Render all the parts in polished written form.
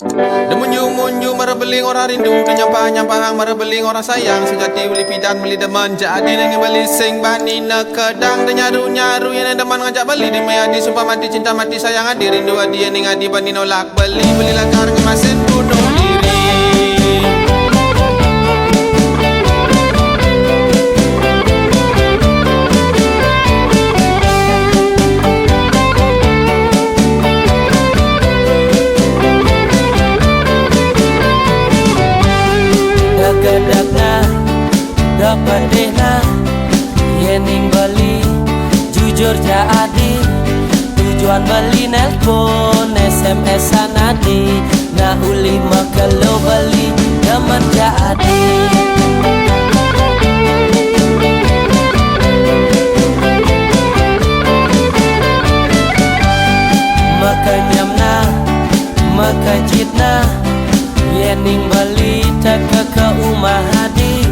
Demunyu-munyu merebeling orang rindu, denyampah-nyampah merebeling orang sayang. Sejati uli pidan beli demen, jadi nengi beli sing bani nekedang. Denyaru-nyaru yang demen ngajak beli, dimayadi sumpah mati cinta mati sayang adi. Rindu adi yang adi bani nolak beli, beli lakar kemasin bunuh diri. Gedakna dapat dehna yening beli jujur jadi tujuan beli nelpon SMS sanadi na uli makalo beli nyaman jadi makanyamna makajitna yening beli tak ke umah hadi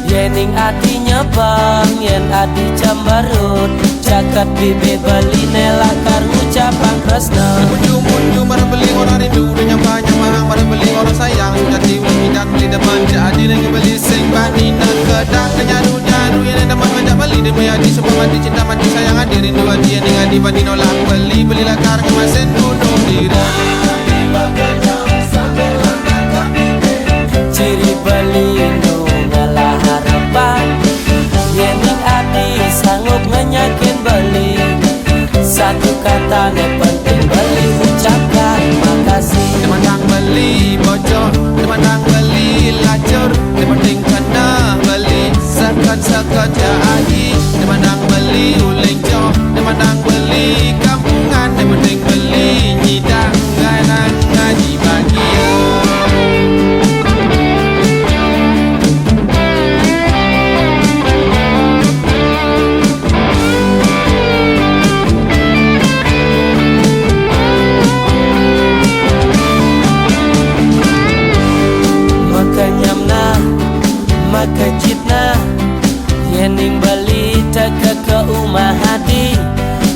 yening artinya bang yen adi cambarut cakat bibe beli nelakar ucapan kresna. Demunyu-munyu merebeling orang rindu, denyampah-nyampah merebeling orang sayang. Sejati uli pidan beli demen, jadi nengi beli sing bani nekedang. Denyaru-nyaru yang demen ngajak beli, dimayadi sumpah mati cinta mati sayang adi. Rindu adi yang adi bani nolak beli, beli lakar kemasin bunuh diri. Ciri beli nu ngalah harapan yening adi sanggup ngenyakin beli satu kata ne penting beli ucapkan makasih. Demandang beli bocor, demandang beli lacur, penting kena beli sekat-sekat jadi. Demandang beli uling jo, demandang beli kampungan, penting beli nyidang ganang ngaji bagian. Makajitna yening beli tak ke umah hadi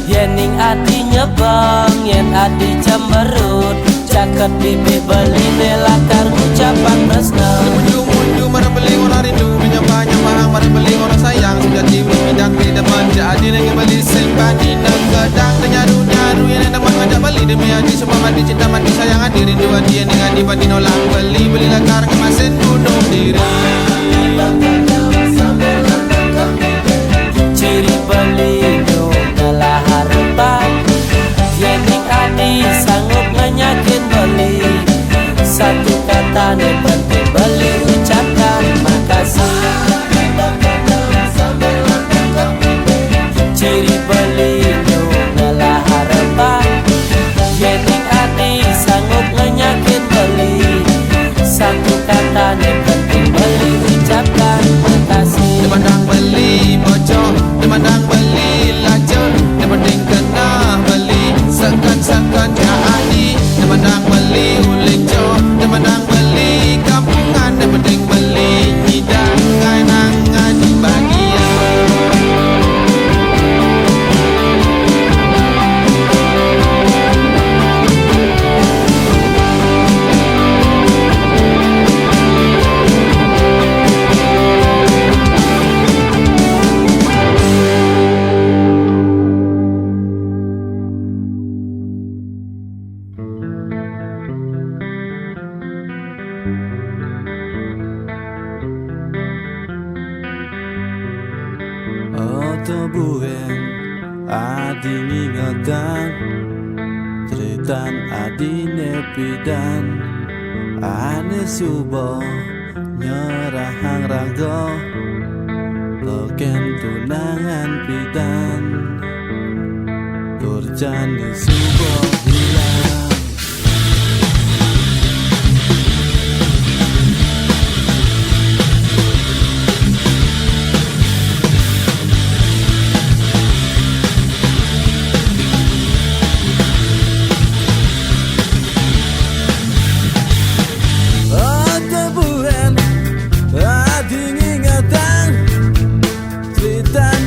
yening artinya bang yen adi cambarut cakat bibe beli nelakar ucapan tresna. Demunyu-munyu merebeling orang rindu, denyampah-nyampah merebeling orang sayang. Sejati uli pidan beli demen, jadi nengi beli sing bani nekedang. Denyaru-nyaru yang demen ngajak beli, dimayadi sumpah mati cinta mati sayang adi. Rindu adi yang adi bani nolak beli, beli lakar kemasin bunuh diri. Ciri beli nu ngalah harapan yening adi sanggup ngenyakin beli satu kata ne penting beli ucapkan makasih. Ciri beli nu ngalah harapan yening adi sanggup ngenyakin beli satu kata ne penting beli ucapkan makasih. Demandang beli bocor, demandang beli lacur, penting kena beli sekat-sekat jadi. Demandang beli uling jo, demandang beli kampungan, penting beli nyidang ganang ngaji bagian. Oto buhen adi ngingetan Tritan adi nepidan Ane subo nyerahang rago Token tunangan pidan Turjani subo hilang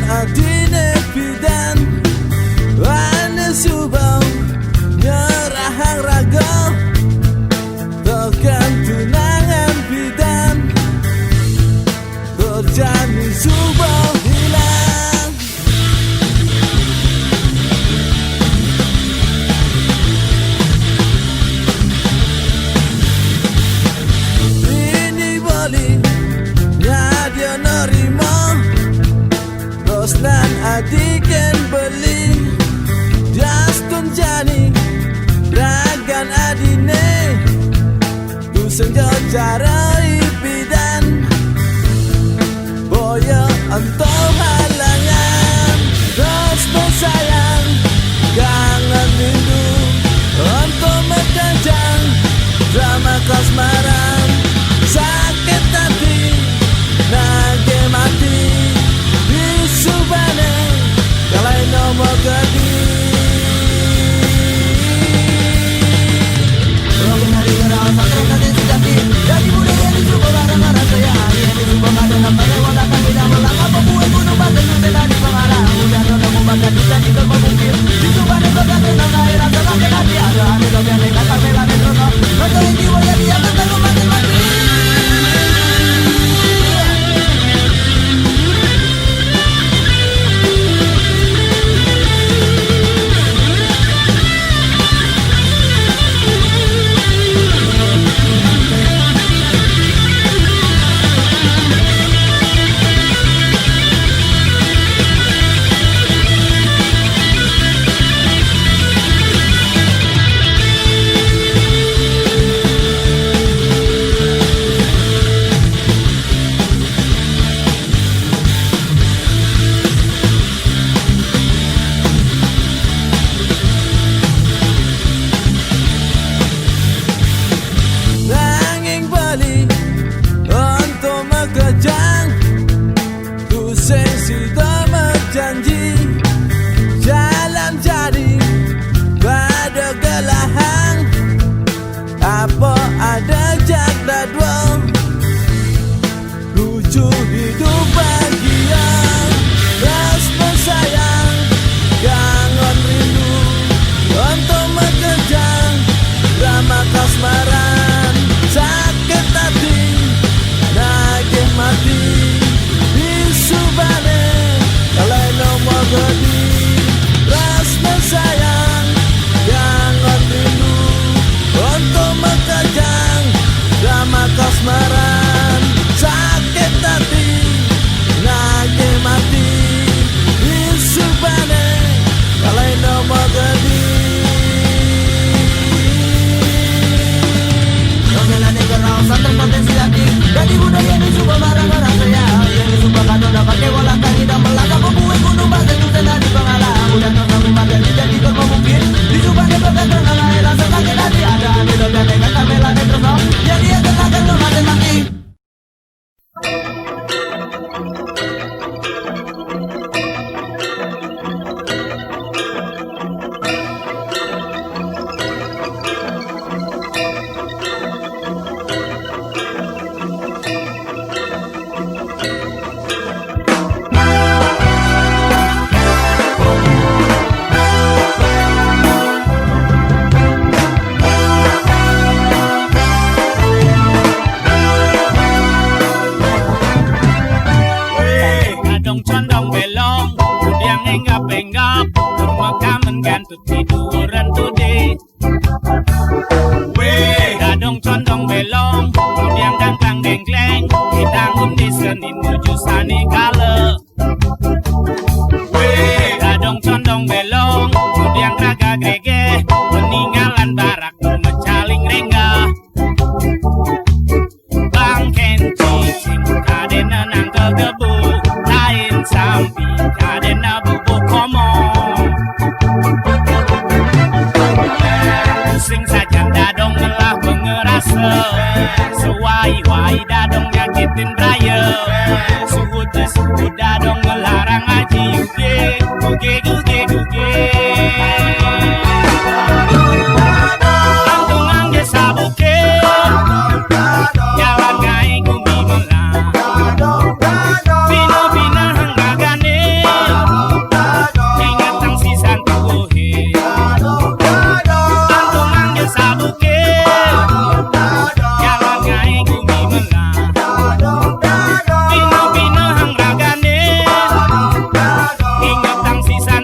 adine pidan wane subau cara ipidan boyo untuk halangan terus bersayang kangen rindu untuk menjajang drama kasmaran sakit hati nage mati disubane kalai nomor gadi rogen hari gerak sakit hati sejati dari budaya di suku barang-barang saya yang di suku kadang namanya wadakan tidak melangkah membuat gunung batu sudah di pengarah udah roda membakar bisa dikelma mungkin disubane bergantung nama air atau sakit hati ada aneh dogen nekat kamera netrono roto ini wajah dia kata mati-mati. Apa ada jadwal lucu hidup bahagia terus bersayang kangen rindu untuk mengejar drama kasmaran sakit hati nagih mati disubane kalai nomor gadi terus bersayang kangen rindu untuk mengejar drama kasmaran sakit hati nage mati disubane kalai nomor gadi rogelan negerau santer potensi hati dari budaya di suku barang-barang saya yang di suku kadang dapat kewalakan tidak melangkah membuat gunung batu sudah di pengarah udah terlalu makan tidak dikelma mungkin disubane bergantung nama air atau sakit hati ada aneh dogen nekat kamera netrono jadi dia terlalu mati-mati. Condong belong, yang enggap-enggap, rumah menggantut tiduran today. Gadong condong belong, yang dangkang dengkleng, hidang di Senin menuju sani kala. Gadong condong belong, yang raga grege, peninggalan barak mecaling renggah. Bang Kenci, kadena nang kegebu. Sampi kadena bubuk komo pusing saja dadong melah mengerasa sewai-wai dadong nyakitin raya suhu dadong melarang aji uge antungan desa bukit jalan ngai gumi melah Bina hang gagane ingat tang sisan tuhe antungan desa bukit jalan ngai gumi melah Bina hang gagane ingat tang sisan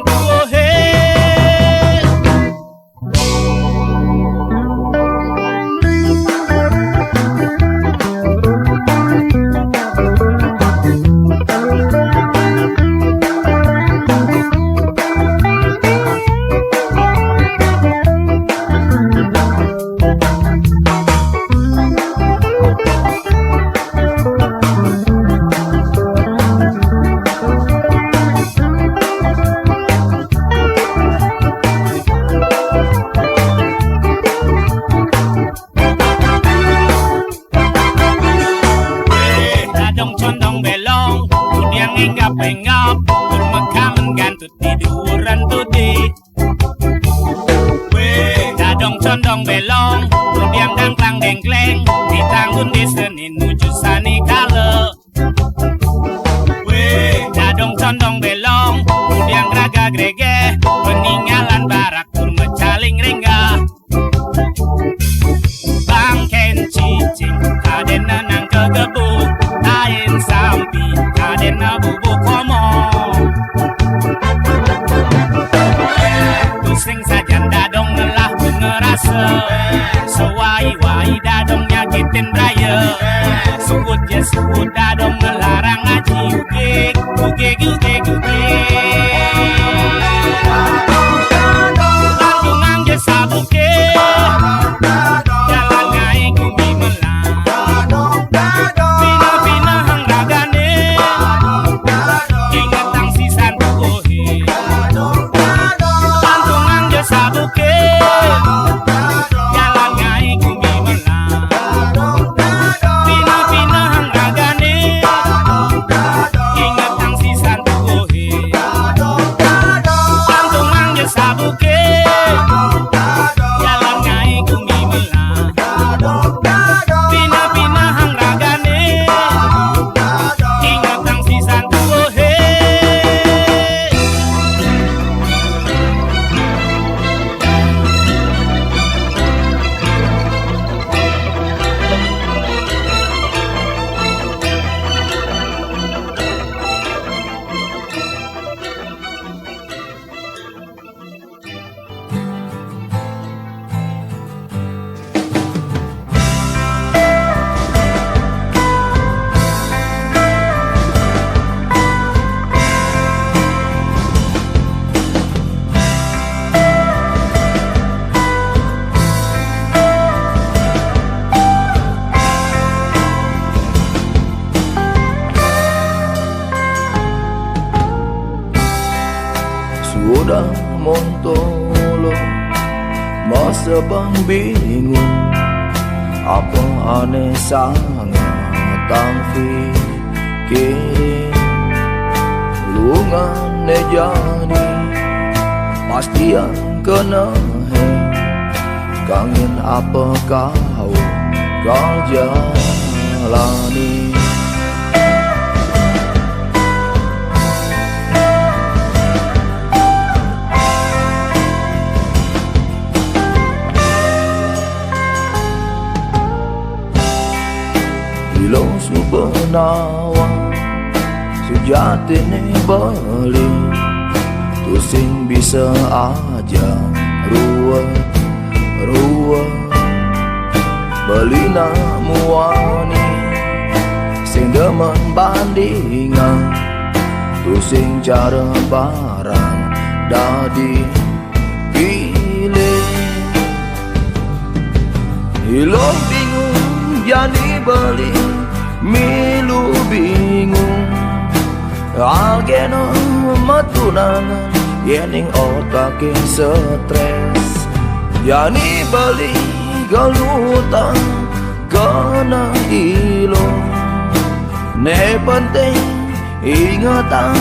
condong belong, udiang dangklang dengkleng, di tanggun desa menuju sani kala. Dadong condong belong, udiang raga grege, peninggalan barak pun mecaling rengga. Bangken cicing, kaden nang kegebuk, ain sampi, kaden bubuk komong. Tusing sajan dadong ngelah ngerasa, sewai-wai dadong nyakitin raya. Suut ya suut dadong ngelarang ngaji ugeg, ugeg, ugeg, ugeg. Lantungang je sabuke, jalan ngai kumi melang. Pina-pina hang ragane, ingat tang sisan tukohe. Lantungang je sabuke, jalan ngai kumi melang. Pina-pina hang ragane, ingat tang sisan tukohe. Lantungang je sabuke, jalan ngai kumi melang. Pina-pina hang ragane, ingat tang sisan tukohe. Sudah montolo masa bang bingung apa aneh sangat tang fikir lungan jani pastian kena kangen apa kau jalani. Ilo subenawa sejati ni beli tusing bisa aja ruwet beli namuani sing demen bandingan tusing cara barang dadi pilih. Ilo bingung jadi beli milu bingung ageno matunangan yening otake stres yani beli galutan kena ilo ne penting ingatan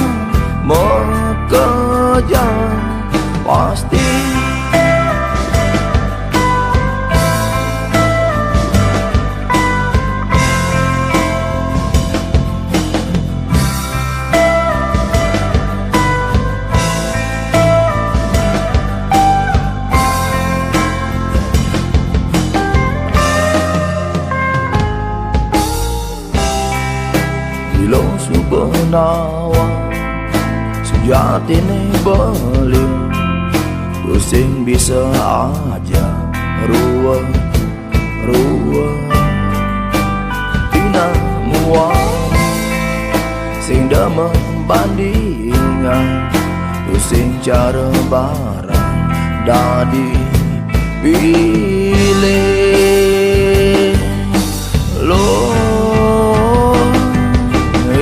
mau kerja pasti. Ilo subenawa sejati ni beli pusing bisa aja ruwet tina mual sing demen bandingan pusing cara barang dadi pilih lo.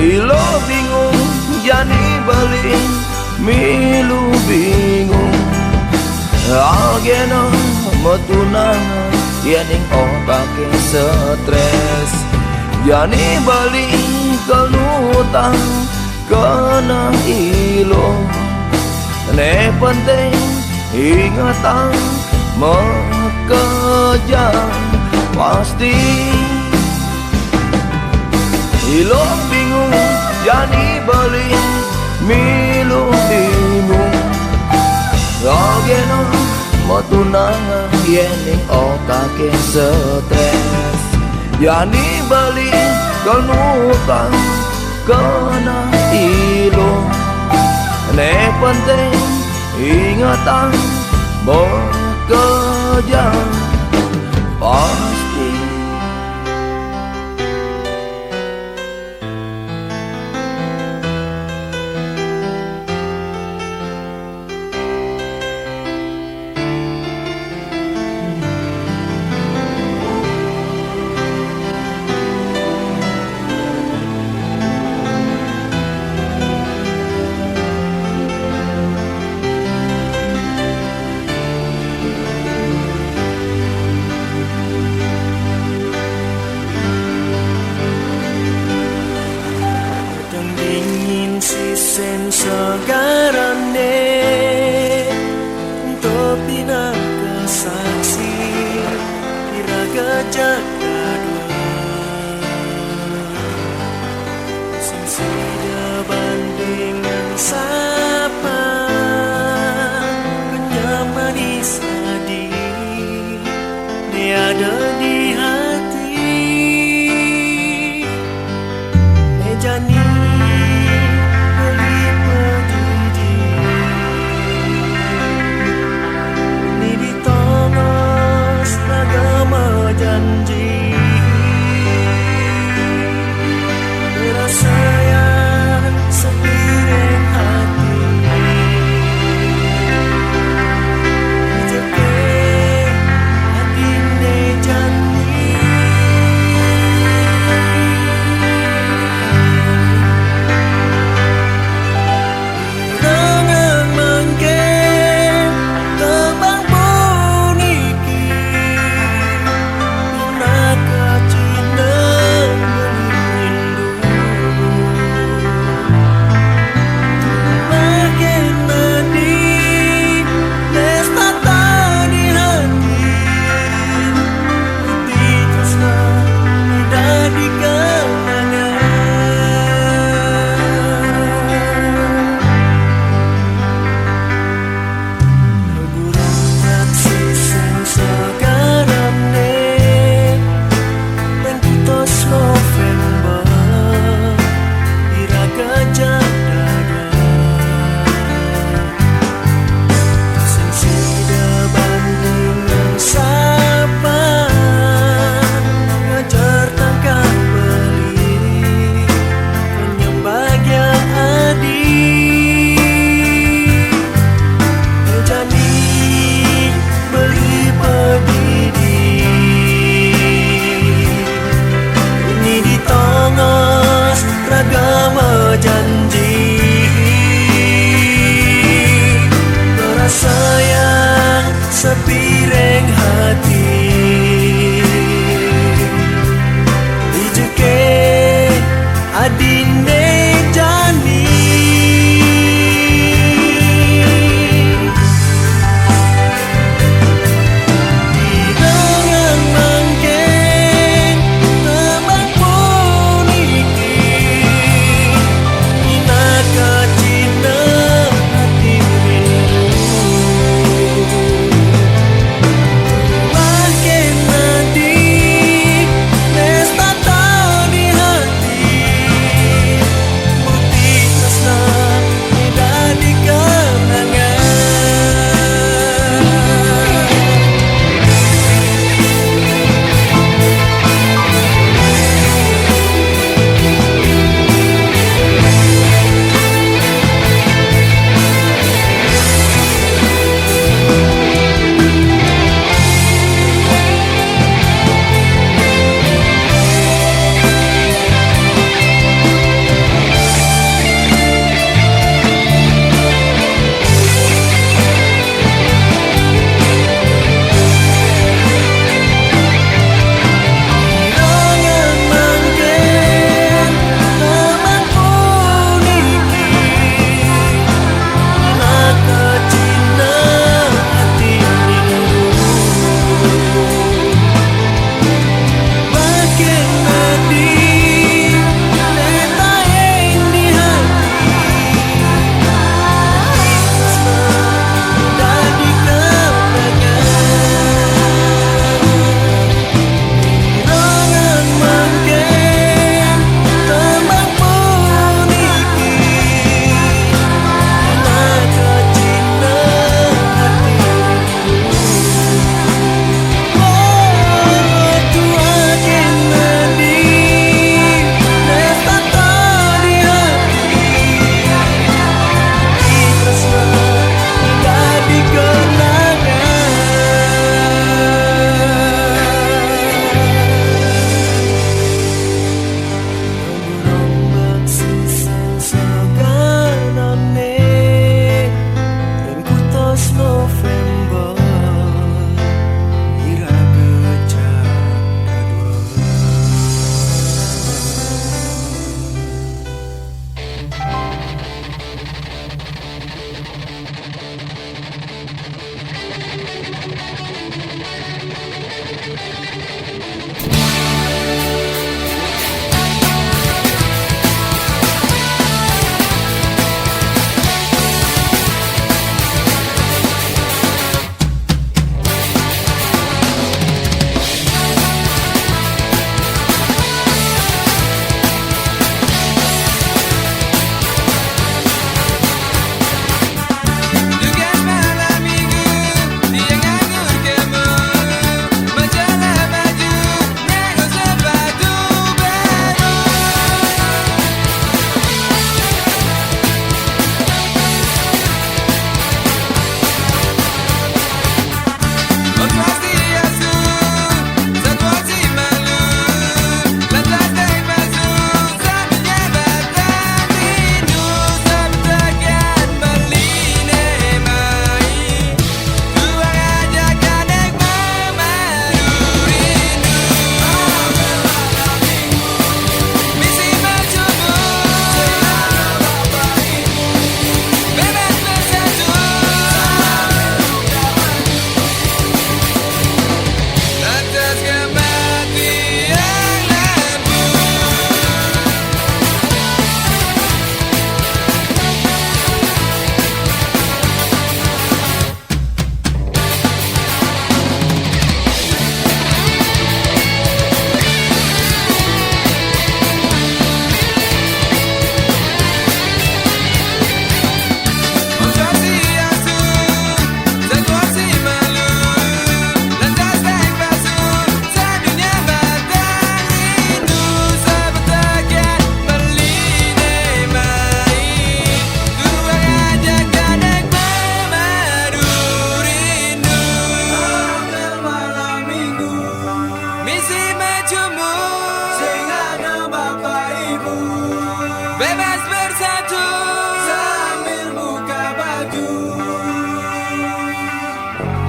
Ilo bingung jadi beli milu bingung agena metunangan yening otake stres yani beli kelutan kena ilo ne penting ingatan kejam pasti. Ilo bingung jadi beli milu bingung Rogeno mau tunangan yening okake stres. Yani beli kenutang kena ilo. Ne penting ingatan bekerja pasti. Sisen segarane untuk pinaka saksi iraga jaga sida bandingan sapa menyamani sadi dia ada di hati mejani janji rasanya sepiring hati jeke hatine janji dengan mangke tebang puniki janji sayang sepiring hati dijeke adine jani dengan mangke tebang puniki inaka cina hati rindu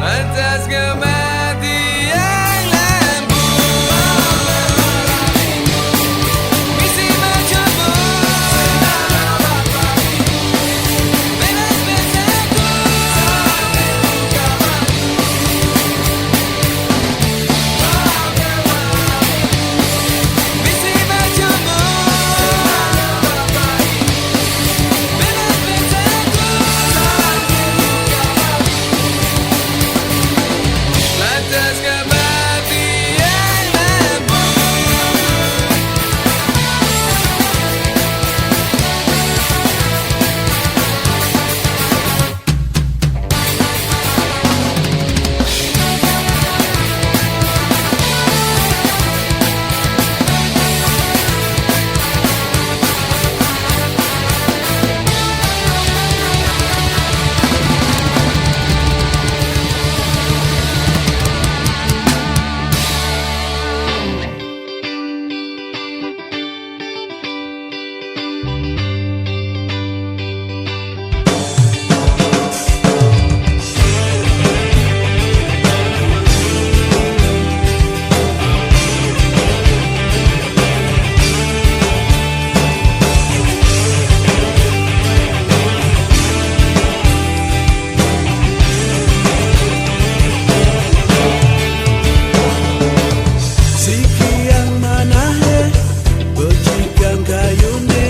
Lantas kematian lampu Misi macammu Bebas bersatu Misi macammu Bebas bersatu Lantas kematian lampu Sikiang mana he Becikan kayune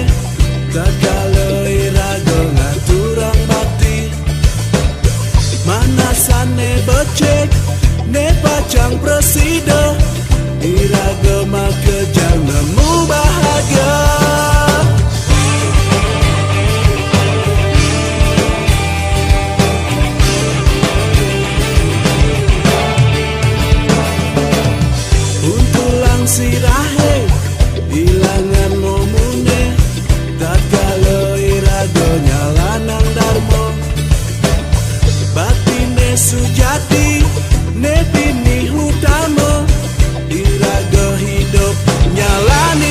Kakaloi rago ngaturang bakti Manasane becek Ne pacang presida Irago makejang nemu bahagia Untulang sirahe Ilangan momune Tak kalau irago nyalanang darmo Batine sujati Ne bini utama Irago hidup nyalanang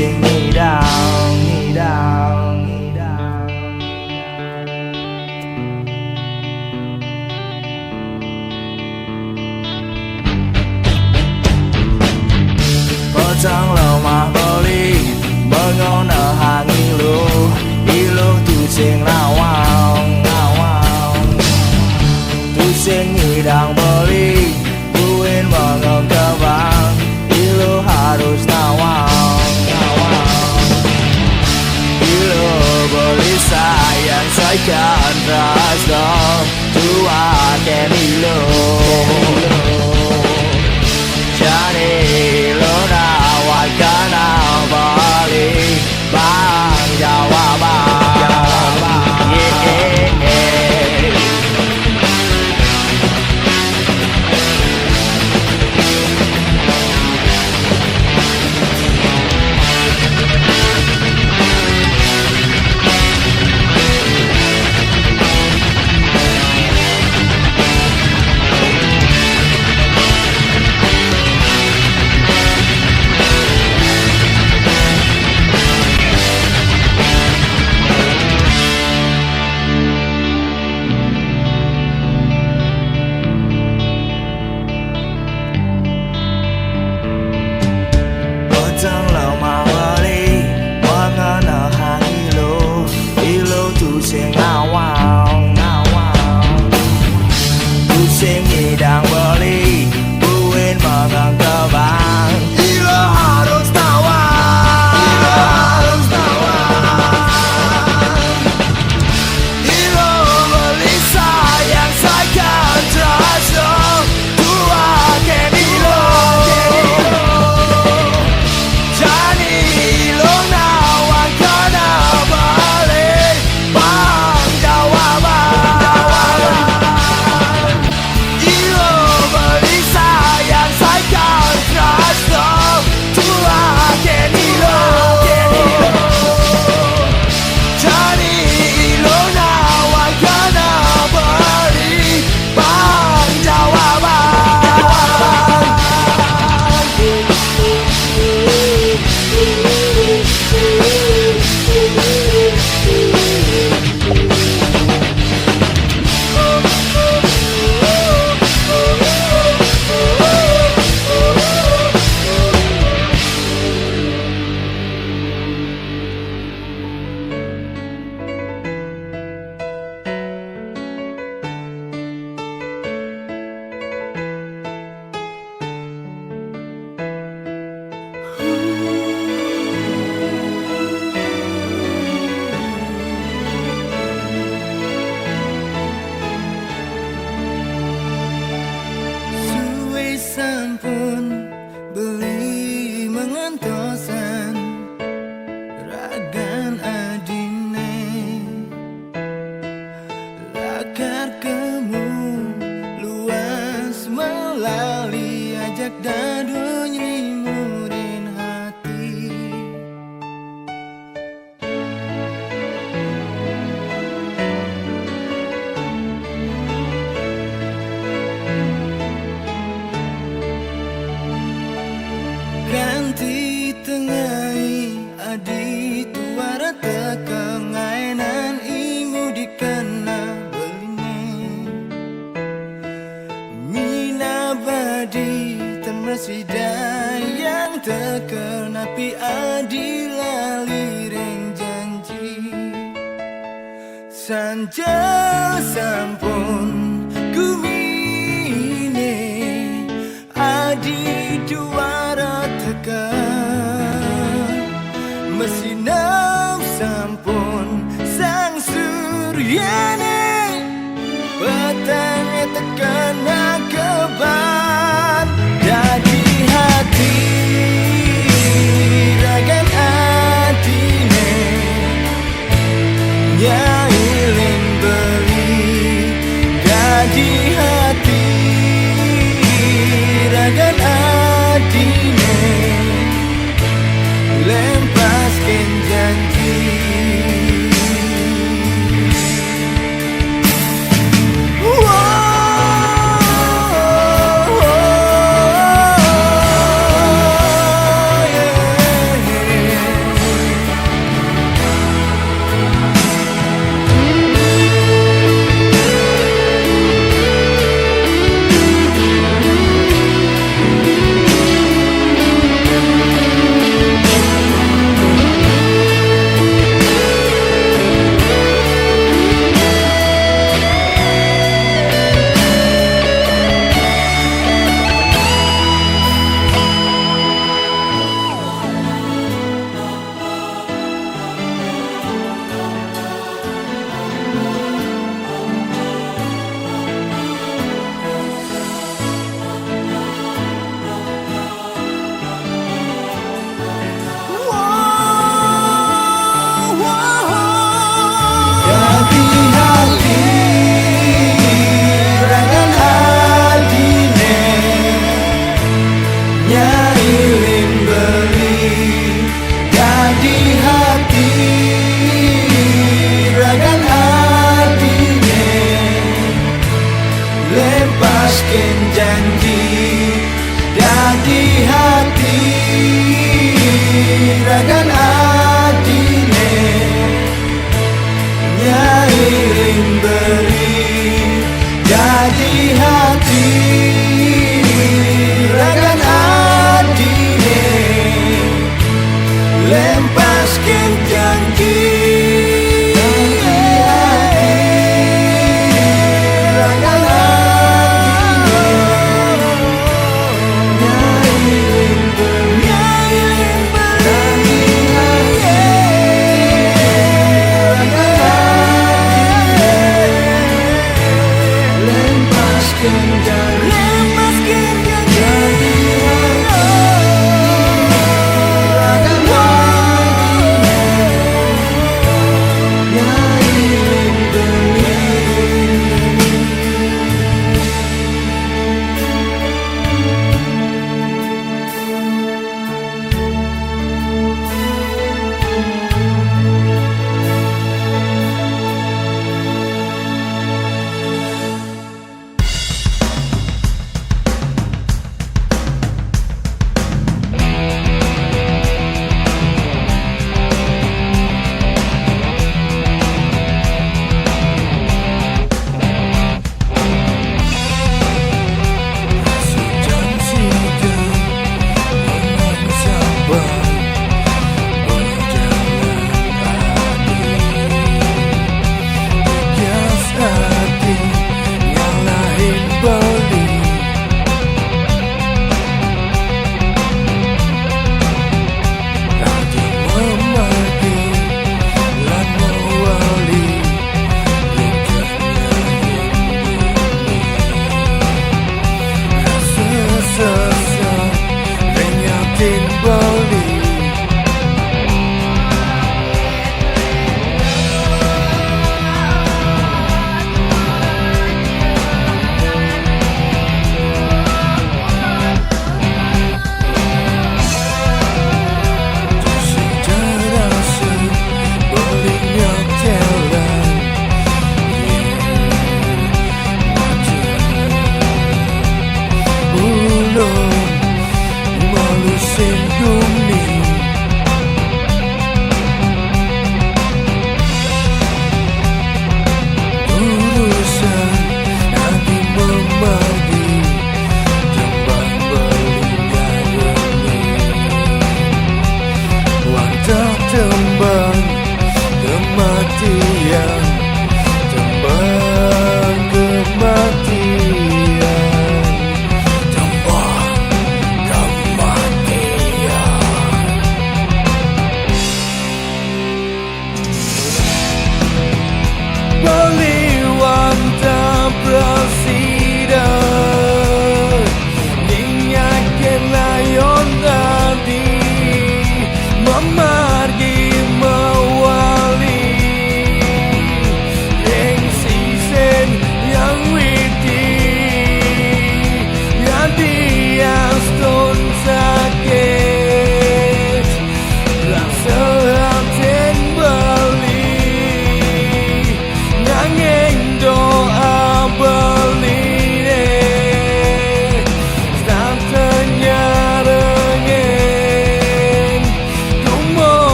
sing ngidang, ngidang, ngidang. Potong lemah beli mengono hang ilu tu sing lawang, lawang. Tu sing ngidang beli buin mengong kebang, ilu harus nawang, nawang. Ilu beli sayang sayang ras dong, tua ken ilu. Jadi lo nawar kana balik bang jawaban, yeah. Potong lemah beli mengenal hang ilu tu sing awang, awang. Tu sing ngidang beli buin mengang kebang, ilu harus tawang, ilu harus tawang. Ilu beli sayang sayang terus dong, tua ken ilu. Sampun beli mengantosan ragan adine lakar kemu luas melali ajak dadu nyelimurin hati. Ganti tengai adi tuara tekengainan imu dikena beline mina badi termasida yang terkena pi adi lali reng janji sanja sampun kumine adi duara mesinam sampun sang suryane petangnya tekena keban jadi hati ragan adine nyailin beli jadi hati ragan adine lempaskan janji. Yeah. lepaskan janji dari hati ragan adine nyairing beri jadi hati ragan adine lepaskan janji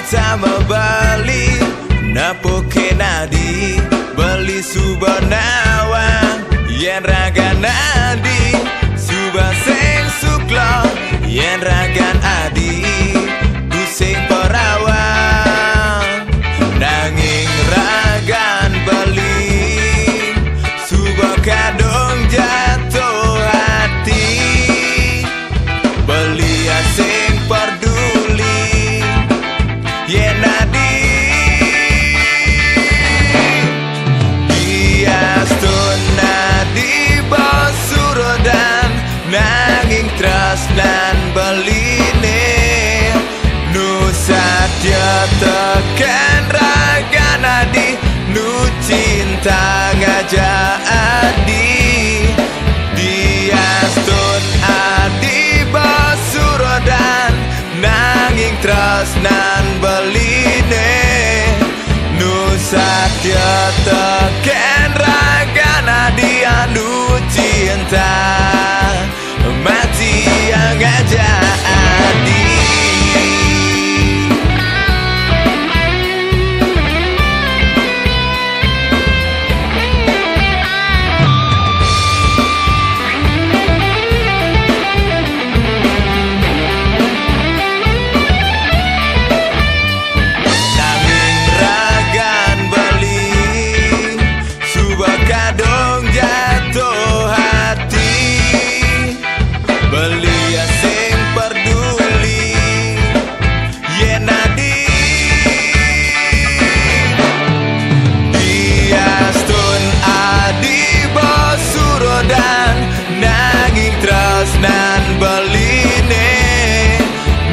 sama bali napo kenadi beli subanawa yen ragan adi suba sing sukla yen ragan adi pusing perawan nanging ragan beli suba kadung jatuh hati beli asing peduli yen adi diastun nadi basurodan nanging tresnan beline nu satya tekan raga nadi nu cinta ngajak adi diastun adi basurodan nanging tresnan beline nu satya tekan raga nadi anu cinta mati yang ngajak adi nanging ragan beli subah kadung jatuh hati beli asing peduli yen adi diastun adi basurodan nanging tresnan beline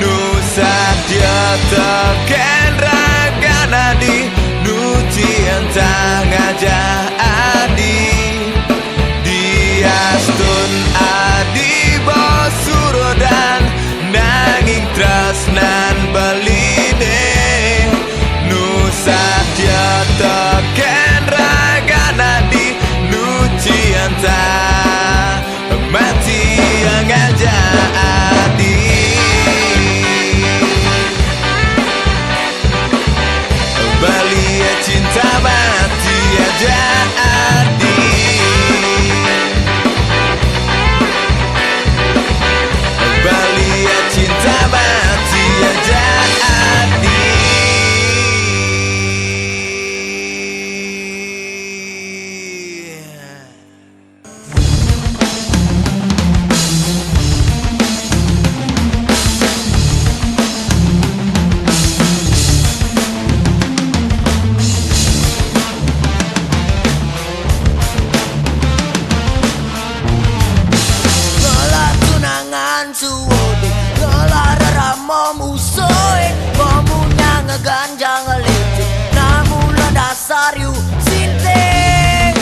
nu satya teken raga nadi nu cinta ngajak adi diastun adi basurodan nanging tresnan beline nu satya teken raga nadi nu cinta mati yang ngajak adi bali cinta mati aja adi bali cinta mati aja adi Ngelar tunangan suwode Ngelar ramo musuhe Pemunya ngeganja ngeliti Namula dasar yu sinting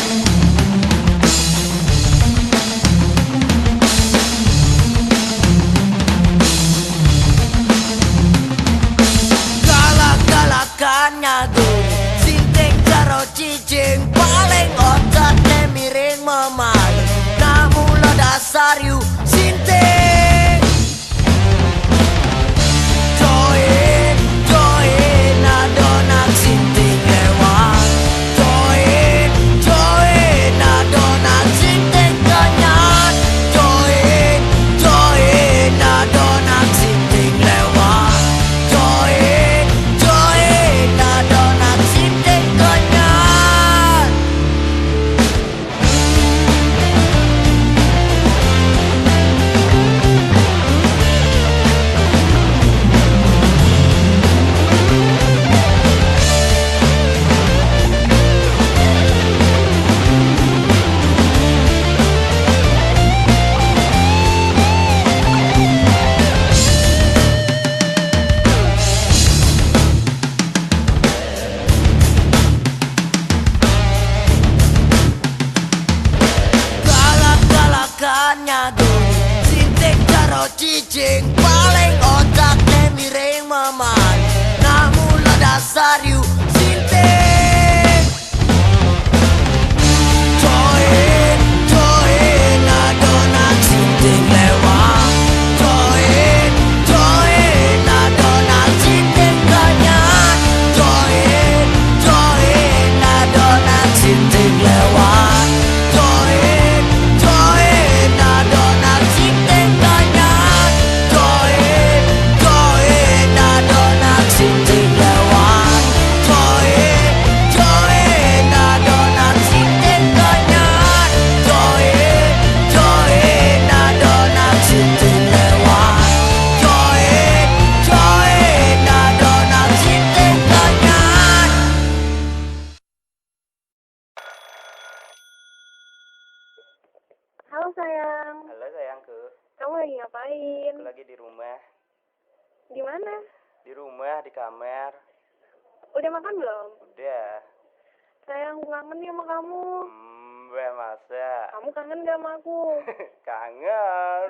Galak-galakannya gede Sinting karo cicing Paling otaknya miring memaling Namula dasar yu sinting Join, join adonak sinting lewat Join, join adonak sinting kenyat Join, join adonak sinting lewat Join, join adonak sinting kenyat Galak-galakannya gede Sinting karo cicing Paling otaknya miring memaling Namula dasar yu sinting Join, join adonak sinting lewat Join, join adonak sinting kenyat Di mana? Di rumah, di kamar. Udah makan belum? Udah. Sayang, aku kangen nih sama kamu. Masa? Kamu kangen gak sama aku? Kangen.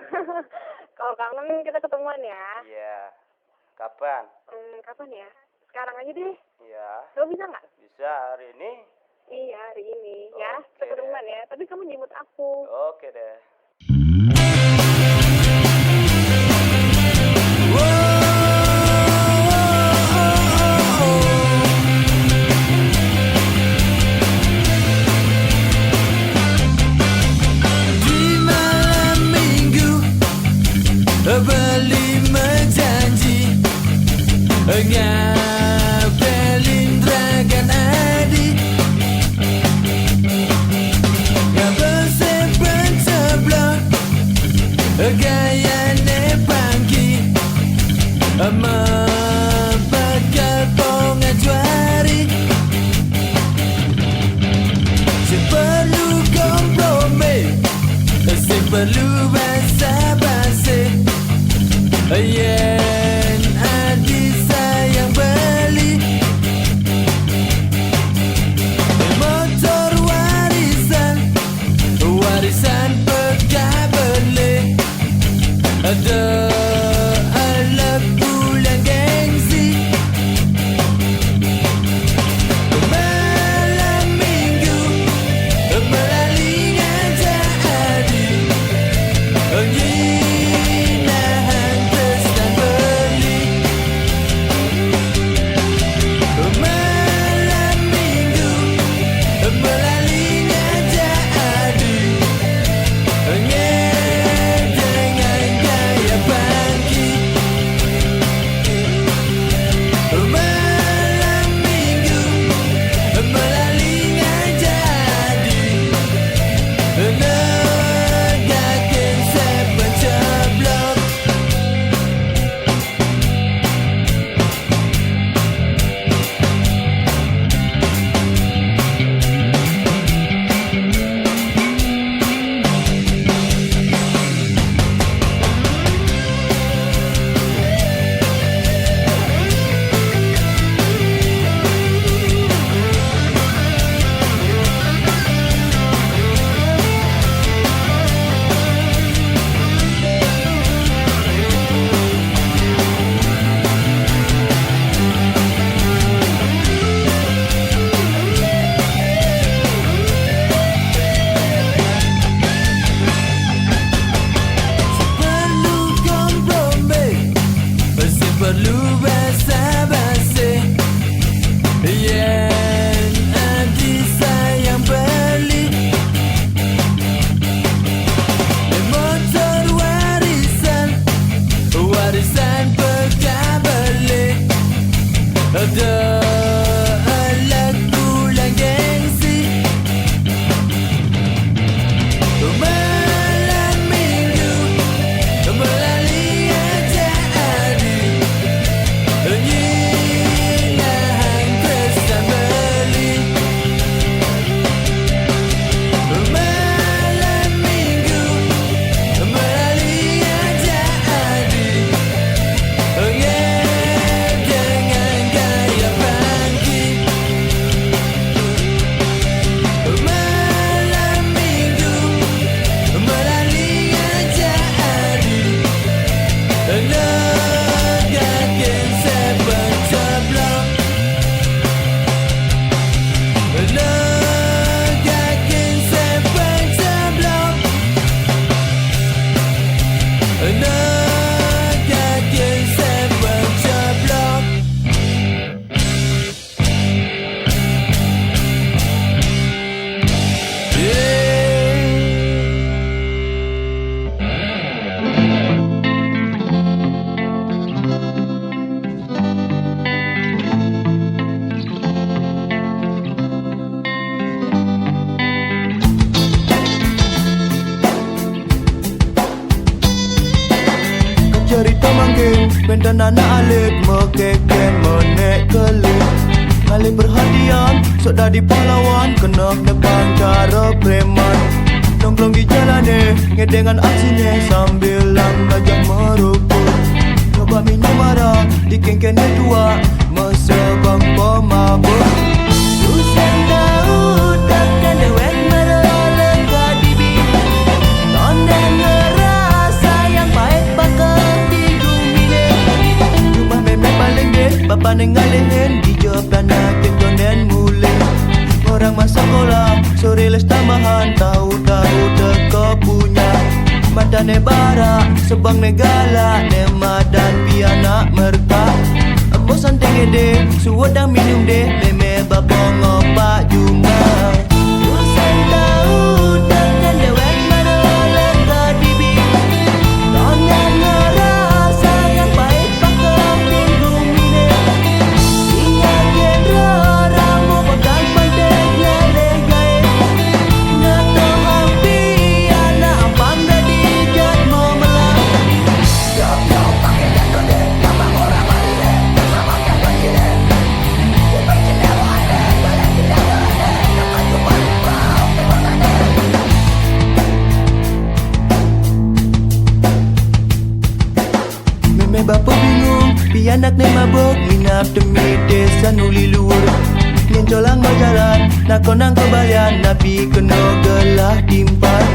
Kalau kangen kita ketemuan ya. Iya. Kapan? Kapan ya? Sekarang aja deh. Iya. Kamu bisa nggak? Bisa hari ini? Iya, hari ini. Ya, Oke. ketemuan ya. Tapi kamu jemput aku. Oke deh. Di malam minggu Beli menjanji Ngapelin Dragan Adi Ngabesepen ceblok Gayane pangki Membekal pengajuari Si perlu kompromi Si perlu basa-basi Yen Adi sayang beli Motor warisan Warisan pekabeli Ada alat bulan gengsi Malam minggu Melalui jadi Nginahan terus dan beli Malam minggu Melalui jadi dengan gaya bangkit Malam minggu Melalui jadi Negakin sepenceblok Perlu kompromi Mesti perlu basa-basi Yen Adi sayang beli Motor warisan Warisan pekabeli Ada alat bulan gengsi Malam minggu Melalui jadi Nginahan terus dan beli Malam minggu Melalui jadi dengan gaya bangkit Malam minggu Melalui jadi Negakin sepenceblok Negakin sepenceblok Negakin sepenceblok Cerita mangking Pendan anak alik Mekeken menek kelik Kali perhatian Sok dah di pahlawan Kena depan cara preman Nongkrong di jalan ngedeng dengan aksinya Sambil lang ngajak merukuk Bapak minum marah di kengkenya tua masa bang pemabuk. Susah tahu takkan dewek mereka dibi. Tonton ngerasa yang baik bakal digumile. Rumah memek paling deh bapak nengalehin di job tanah kendonen mulai. Orang masa sekolah sore les tambahan tahu-tahu teka punya. Matane bara sebang negala nema dan piana merka. Bosan tengede suwadang minum deh meme babong opak juma. Bosan tahu takkan dewek mana lega dibi. Tongan ngerasa yang baik bakal digumine. Ingat genre ramu bakal pandegnya legai. Nato hampi anak abang gadi jat mau melang. Meme bapa bingung, pi anak ne mabok minap demi desa nuli luar. Nyen colang mau jalan, nak konang kebayan, nabi kena gelah timpat.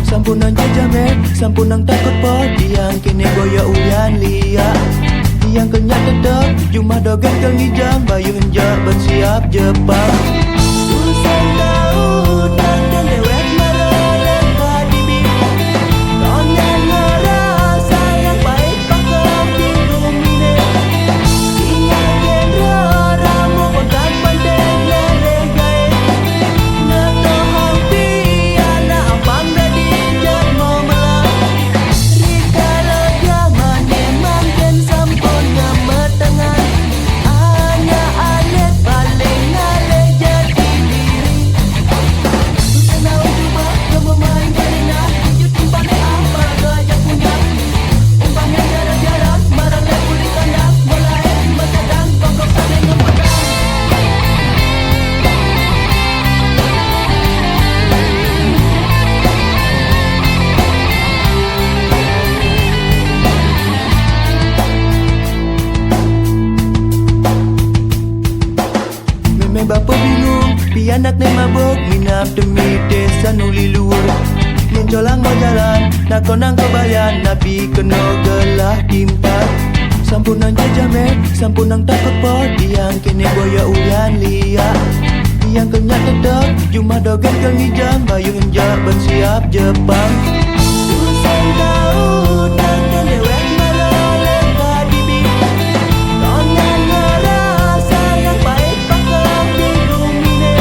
Sampunan jajamet, sampunan takut pot, tiang kene goya uyan liat. Tiang kenyak tetap, cuma dogen kengijang, bayu henjak bersiap Jepang. Susah tahu takkan dewek mereka dibi. Tongan ngerasa yang baik bakal digumine. Ingat genre ramu bakal pandegnya legai. Nato hampi anak abang gadi jat mau melang. Rikala zaman emang ken sampun ngemetengan. Anak alet paling ngaleh jati diri. Senau coba kamu main karena Jut umpane apa gajah punya. Umpanya jarang-jarang barang lepu di kandang. Mulai berkadang kongkong saling ngepedang. Meme bapa bingung, pi anak ne mabok minap demi desa nuli luar. Nyen colang mau jalan, nak konang kebayan, nabi kena gelah timpat. Sampunan jajamet, sampunan takut pot, tiang kene boya uyan liat. Tiang kenyak tetap, cuma dogen kengijang, bayu henjak bersiap Jepang. Susah tahu takkan dewek mereka dibi. Tongan ngerasa yang baik bakal digumine.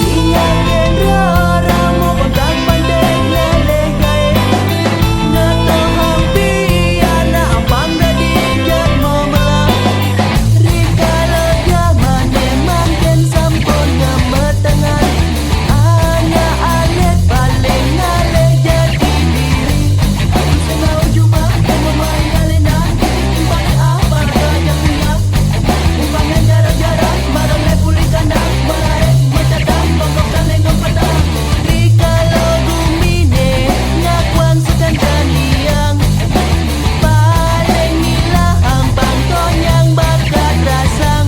Ingat genre ramu bakal pandegnya legai. Nato hampi anak abang gadi jat mau melang. Rikala zaman emang ken sampun ngemetengan. Anak alet paling ngaleh jati diri. Senau cuma kamu main kalenda. Timbang apa gajah punya. Umpanya jarang-jarang barang lepu di kandang. Mulai bercadang kongkong saling ngepedang. Rikala gumine ngakuang sekandan liang. Paling milah hampang tonyang bakat rasang.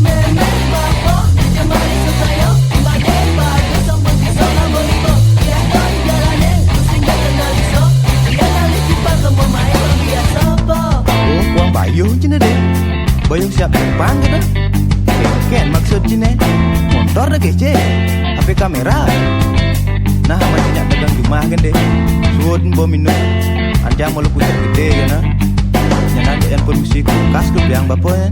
Memek bapa dijemari sesayo. Bade badu sampun pisau ngambon ibo. Liaton jalane pusing gak kenal iso. Dia kali cipar kembo main bang biasa po. Oh, uang bayu cina deh. Bayu siap depan gitu. Keken maksud cina. Motor dah kece. HP kamera. Nah, macamnya dagang rumah kan deh. Suut bawa minum. Anjang mau lu pucat gede ya nah. Nyana ada yang permisi kulkas ke biang bapak ya.